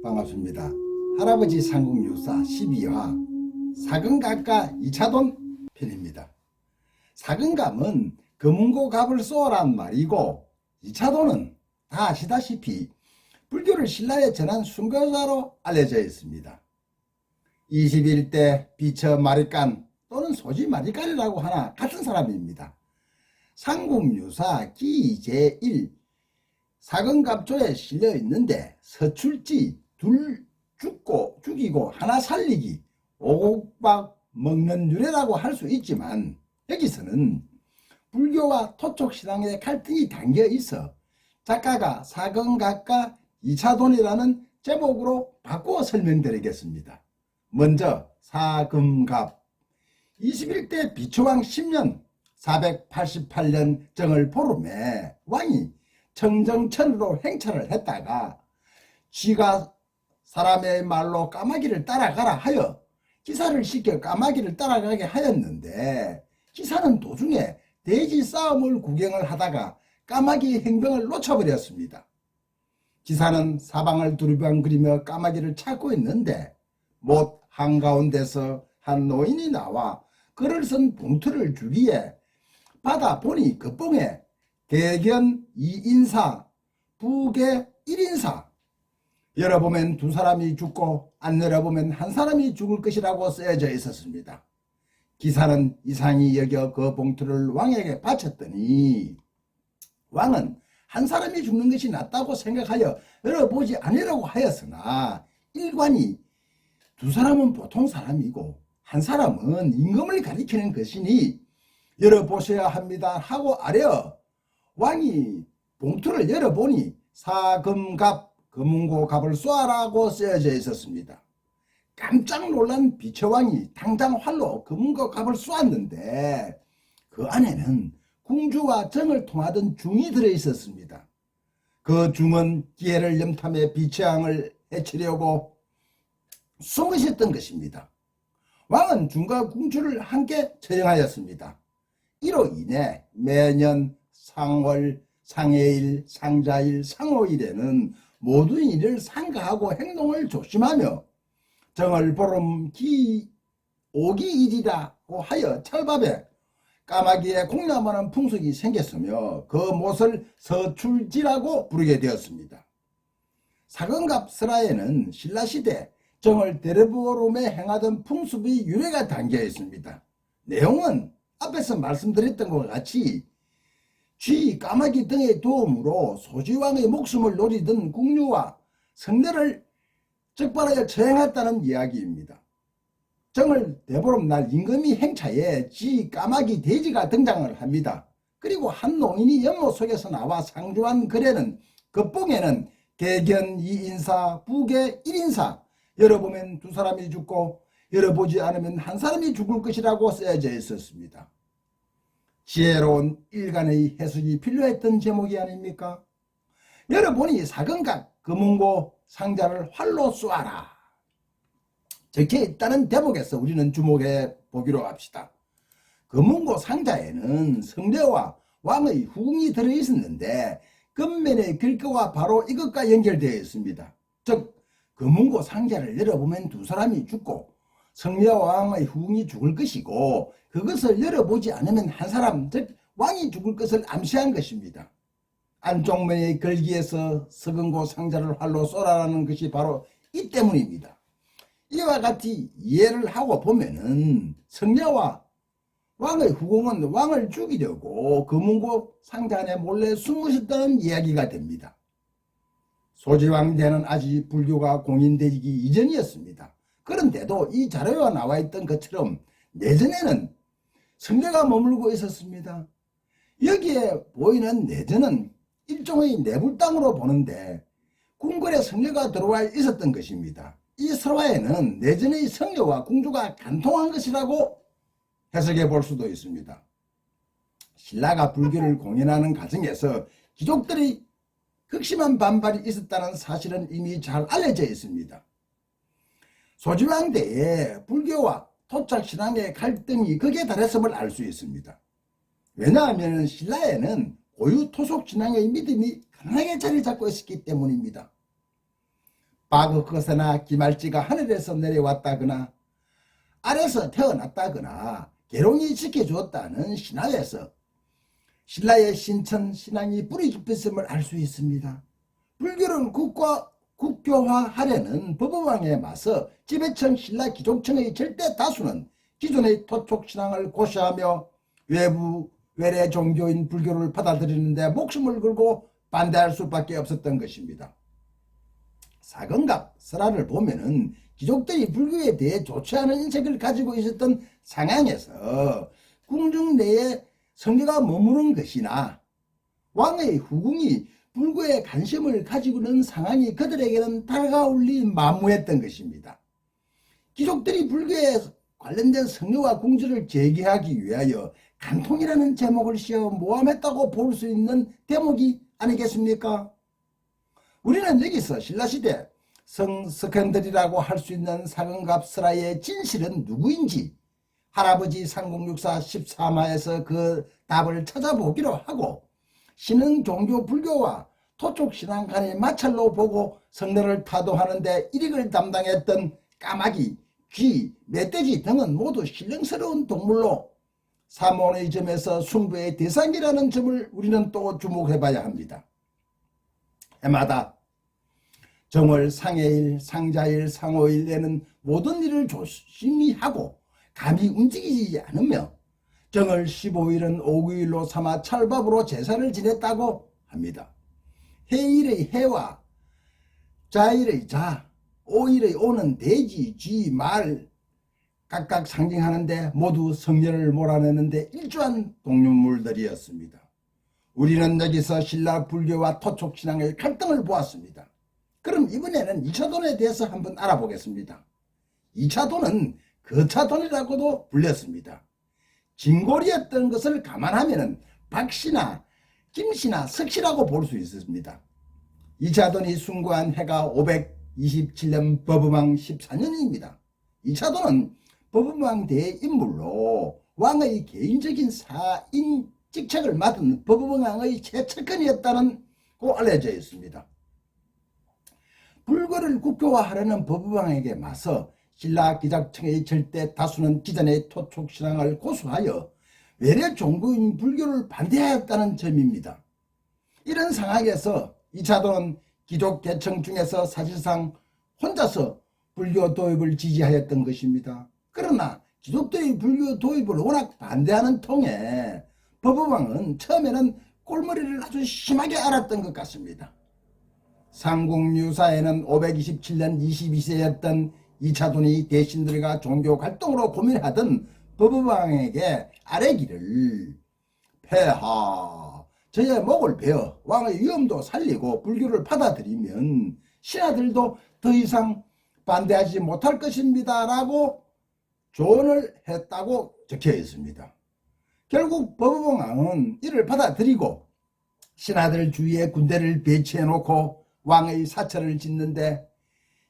반갑습니다. 할아버지 삼국유사 12화 사근갑과 이차돈 편입니다. 사근갑은 금은고 갑을 쏘아란 말이고, 이차돈은 다 아시다시피 불교를 신라에 전한 순교자로 알려져 있습니다. 21대 비처 마리깐 또는 소지 마리깐이라고 하나 같은 사람입니다. 삼국유사 기 제1 사근갑조에 실려 있는데, 서출지 둘 죽이고 하나 살리기, 오곡밥 먹는 유래라고 할 수 있지만, 여기서는 불교와 토촉신앙의 갈등이 담겨 있어 작가가 사근갑과 이차돈이라는 제목으로 바꾸어 설명드리겠습니다. 먼저 사근갑. 21대 비초왕 10년 488년 정을 보름에 왕이 청정천으로 행차를 했다가 쥐가 사람의 말로 까마귀를 따라가라 하여 기사를 시켜 까마귀를 따라가게 하였는데, 기사는 도중에 돼지 싸움을 구경을 하다가 까마귀 행병을 놓쳐버렸습니다. 기사는 사방을 두리번거리며 까마귀를 찾고 있는데, 못 한가운데서 한 노인이 나와 글을 쓴 봉투를 주기에 받아 보니 그 뽕에 대견 2인사, 부계 1인사, 열어보면 두 사람이 죽고 안 열어보면 한 사람이 죽을 것이라고 쓰여져 있었습니다. 기사는 이상히 여겨 그 봉투를 왕에게 바쳤더니, 왕은 한 사람이 죽는 것이 낫다고 생각하여 열어보지 않으려고 하였으나, 일관이 두 사람은 보통 사람이고 한 사람은 임금을 가리키는 것이니 열어보셔야 합니다 하고 아뢰어 왕이 봉투를 열어보니 사금갑, 금은고 갑을 쏘아라고 쓰여져 있었습니다. 깜짝 놀란 비처왕이 당장 활로 금은고 갑을 쏘았는데, 그 안에는 궁주와 정을 통하던 중이 들어있었습니다. 그 중은 기회를 염탐해 비처왕을 해치려고 숨으셨던 것입니다. 왕은 중과 궁주를 함께 처형하였습니다. 이로 인해 매년 상월, 상해일, 상자일, 상호일에는 모든 일을 삼가하고 행동을 조심하며 정을 보름 기 오기일이라고 하여 철밥에 까마귀에 공양하는 풍속이 생겼으며, 그 못을 서출지라고 부르게 되었습니다. 사근갑 설화에는 신라시대 정을 대려보름에 행하던 풍습의 유래가 담겨 있습니다. 내용은 앞에서 말씀드렸던 것과 같이 쥐, 까마귀 등의 도움으로 소지왕의 목숨을 노리던 궁유와 성녀를 적발하여 처형했다는 이야기입니다. 정을 대보름 날 임금이 행차에 쥐, 까마귀, 돼지가 등장을 합니다. 그리고 한 농인이 연못 속에서 나와 상주한 글에는 그 뽕에는 대견 2인사, 부계 1인사, 열어보면 두 사람이 죽고 열어보지 않으면 한 사람이 죽을 것이라고 쓰여져 있었습니다. 지혜로운 일간의 해석이 필요했던 제목이 아닙니까? 열어보니 사근갑, 금은고 상자를 활로 쏘아라 적혀 있다는 대목에서 우리는 주목해 보기로 합시다. 금은고 상자에는 성녀와 왕의 후궁이 들어있었는데, 겉면의 글귀가 바로 이것과 연결되어 있습니다. 즉, 금은고 상자를 열어보면 두 사람이 죽고 성녀와 왕의 후궁이 죽을 것이고, 그것을 열어보지 않으면 한 사람, 즉 왕이 죽을 것을 암시한 것입니다. 안쪽면의 글귀에서 석은고 상자를 활로 쏘라라는 것이 바로 이 때문입니다. 이와 같이 이해를 하고 보면은 성녀와 왕의 후궁은 왕을 죽이려고 금은고 상자 안에 몰래 숨으셨다는 이야기가 됩니다. 소지왕 때는 아직 불교가 공인되기 이전이었습니다. 그런데도 이 자료가 나와 있던 것처럼 내전에는 성녀가 머물고 있었습니다. 여기에 보이는 내전은 일종의 내불당으로 보는데, 궁궐에 성녀가 들어와 있었던 것입니다. 이 설화에는 내전의 성녀와 궁주가 간통한 것이라고 해석해 볼 수도 있습니다. 신라가 불교를 공인하는 과정에서 귀족들이 극심한 반발이 있었다는 사실은 이미 잘 알려져 있습니다. 소지왕 때에 불교와 토착신앙의 갈등이 극에 달했음을 알 수 있습니다. 왜냐하면 신라에는 고유 토속 신앙의 믿음이 강하게 자리 잡고 있었기 때문입니다. 바그것이나 기말지가 하늘에서 내려왔다거나 아래서 태어났다거나 계룡이 지켜주었다는 신화에서 신라의 신천 신앙이 뿌리 깊었음을 알 수 있습니다. 불교를 국교화하려는 법어왕에 맞서 지배청 신라 귀족층의 절대 다수는 기존의 토촉신앙을 고시하며 외부 외래 종교인 불교를 받아들이는데 목숨을 걸고 반대할 수밖에 없었던 것입니다. 사건갑 설화를 보면은 귀족들이 불교에 대해 좋지 않은 인식을 가지고 있었던 상황에서 궁중 내에 성녀가 머무는 것이나 왕의 후궁이 불교에 관심을 가지고 있는 상황이 그들에게는 다가올리 만무했던 것입니다. 귀족들이 불교에 관련된 성녀와 궁지를 제기하기 위하여 간통이라는 제목을 씌워 모함했다고 볼 수 있는 대목이 아니겠습니까? 우리는 여기서 신라시대 성스캔들이라고 할 수 있는 사근갑 설화의 진실은 누구인지 할아버지 상공육사 13화에서 그 답을 찾아보기로 하고 신흥 종교 불교와 토촉신앙 간의 마찰로 보고 성례를 타도하는데 일익을 담당했던 까마귀, 쥐, 멧돼지 등은 모두 신령스러운 동물로 사모의 점에서 숭배의 대상이라는 점을 우리는 또 주목해 봐야 합니다. 해마다 정월, 상해일, 상자일, 상호일에는 모든 일을 조심히 하고 감히 움직이지 않으며 정월 15일은 오구일로 삼아 찰밥으로 제사를 지냈다고 합니다. 해일의 해와 자일의 자, 오일의 오는 돼지, 쥐, 말 각각 상징하는데 모두 성년을 몰아내는데 일조한 동물들이었습니다. 우리는 여기서 신라 불교와 토촉신앙의 갈등을 보았습니다. 그럼 이번에는 2차돈에 대해서 한번 알아보겠습니다. 2차돈은 거차돈이라고도 불렸습니다. 진골이었던 것을 감안하면 박씨나 김씨나 석씨라고 볼 수 있습니다. 2차돈이 숭고한 해가 527년 법음왕 14년입니다. 2차돈은 법음왕 대인물로 왕의 개인적인 사인 직책을 맡은 법음왕의 최측근이었다고 알려져 있습니다. 불교를 국교화하려는 법음왕에게 맞서 신라 기작층의 절대 다수는 기존의 토촉신앙을 고수하여 외래 종교인 불교를 반대하였다는 점입니다. 이런 상황에서 이차도는 귀족 계층 중에서 사실상 혼자서 불교 도입을 지지하였던 것입니다. 그러나 귀족들의 불교 도입을 워낙 반대하는 통에 법어왕은 처음에는 꼴머리를 아주 심하게 앓았던 것 같습니다. 상공유사에는 527년 22세였던 이차돈이 대신들과 종교 갈등으로 고민하던 법어왕에게 아뢰기를 폐하 저의 목을 베어 왕의 위엄도 살리고 불교를 받아들이면 신하들도 더 이상 반대하지 못할 것입니다 라고 조언을 했다고 적혀 있습니다. 결국 법어왕은 이를 받아들이고 신하들 주위에 군대를 배치해 놓고 왕의 사찰을 짓는데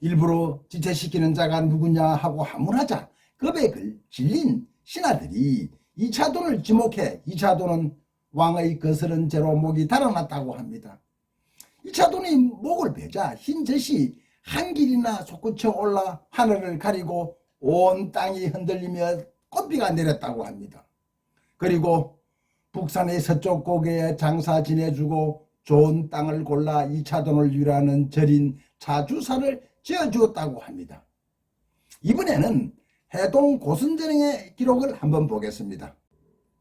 일부러 지체시키는 자가 누구냐 하고 하문하자 겁에 질린 신하들이 이차돈을 지목해 이차돈은 왕의 거스른 죄로 목이 달아났다고 합니다. 이차돈이 목을 베자 흰 젖이 한 길이나 솟구쳐 올라 하늘을 가리고 온 땅이 흔들리며 꽃비가 내렸다고 합니다. 그리고 북산의 서쪽 고개에 장사 지내주고 좋은 땅을 골라 이차돈을 위로하는 절인 차주사를 지어주었다고 합니다. 이번에는 해동 고성전의 기록을 한번 보겠습니다.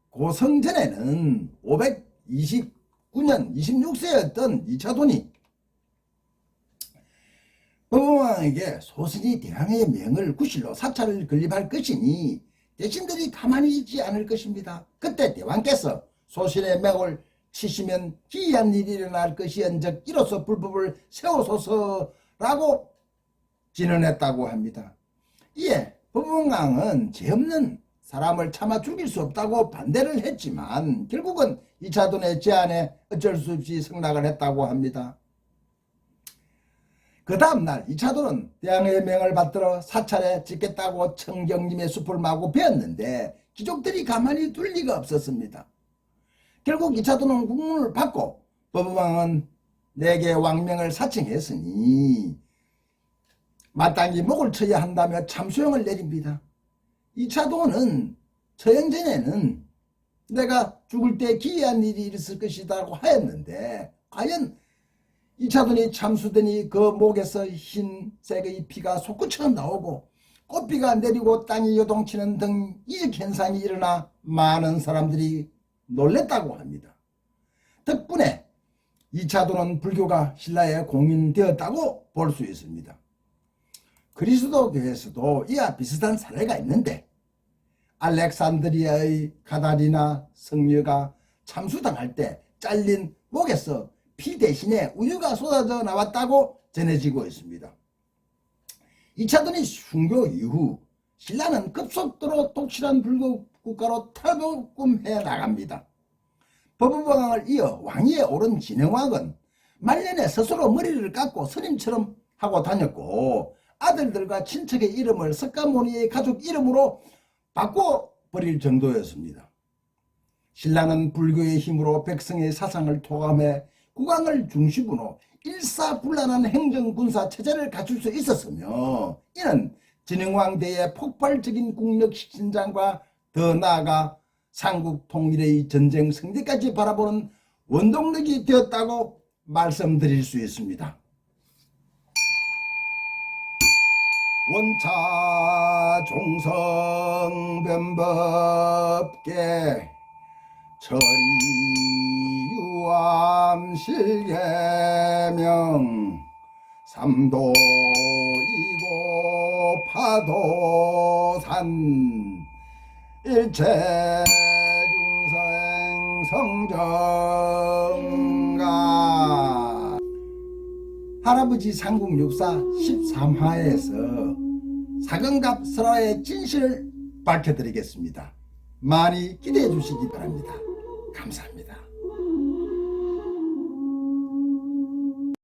고성전에는 529년 26세였던 이차돈이 법어왕에게 소신이 대왕의 명을 구실로 사찰을 건립할 것이니 대신들이 가만히 있지 않을 것입니다. 그때 대왕께서 소신의 명을 치시면 기이한 일이 일어날 것이언즉 이로써 불법을 세우소서라고 진언했다고 합니다. 이에 법어왕은 죄 없는 사람을 차마 죽일 수 없다고 반대를 했지만 결국은 이차돈의 제안에 어쩔 수 없이 승낙을 했다고 합니다. 그 다음날 이차돈은 대왕의 명을 받들어 사찰에 짓겠다고 청경림의 숲을 마구 베었는데 귀족들이 가만히 둘 리가 없었습니다. 결국 이차돈은 국문을 받고 법어왕은 내게 왕명을 사칭했으니 마땅히 목을 쳐야 한다며 참수형을 내립니다. 이차도는 처형 전에는 내가 죽을 때 기이한 일이 있을 것이라고 하였는데 과연 이차돈이 참수되니 그 목에서 흰색의 피가 솟구처럼 나오고 꽃비가 내리고 땅이 요동치는 등 이적 현상이 일어나 많은 사람들이 놀랬다고 합니다. 덕분에 이차돈은 불교가 신라에 공인되었다고 볼 수 있습니다. 그리스도교에서도 이와 비슷한 사례가 있는데 알렉산드리아의 가다리나 성녀가 참수당할 때 잘린 목에서 피 대신에 우유가 쏟아져 나왔다고 전해지고 있습니다. 이차돈이 순교 이후 신라는 급속도로 독실한 불교 국가로 탈북해 나갑니다. 법은왕을 이어 왕위에 오른 진흥왕은 말년에 스스로 머리를 깎고 스님처럼 하고 다녔고 아들들과 친척의 이름을 석가모니의 가족 이름으로 바꿔버릴 정도였습니다. 신라는 불교의 힘으로 백성의 사상을 통합해 국왕을 중심으로 일사불란한 행정군사 체제를 갖출 수 있었으며 이는 진흥왕대의 폭발적인 국력 신장과 더 나아가 삼국 통일의 전쟁 승리까지 바라보는 원동력이 되었다고 말씀드릴 수 있습니다. 원차 종성 변법계 처리 유암 실계명 삼도 이고 파도산 일체 중생 성정가 할아버지 삼국육사 13화에서 사근갑 설화의 진실을 밝혀드리겠습니다. 많이 기대해 주시기 바랍니다. 감사합니다.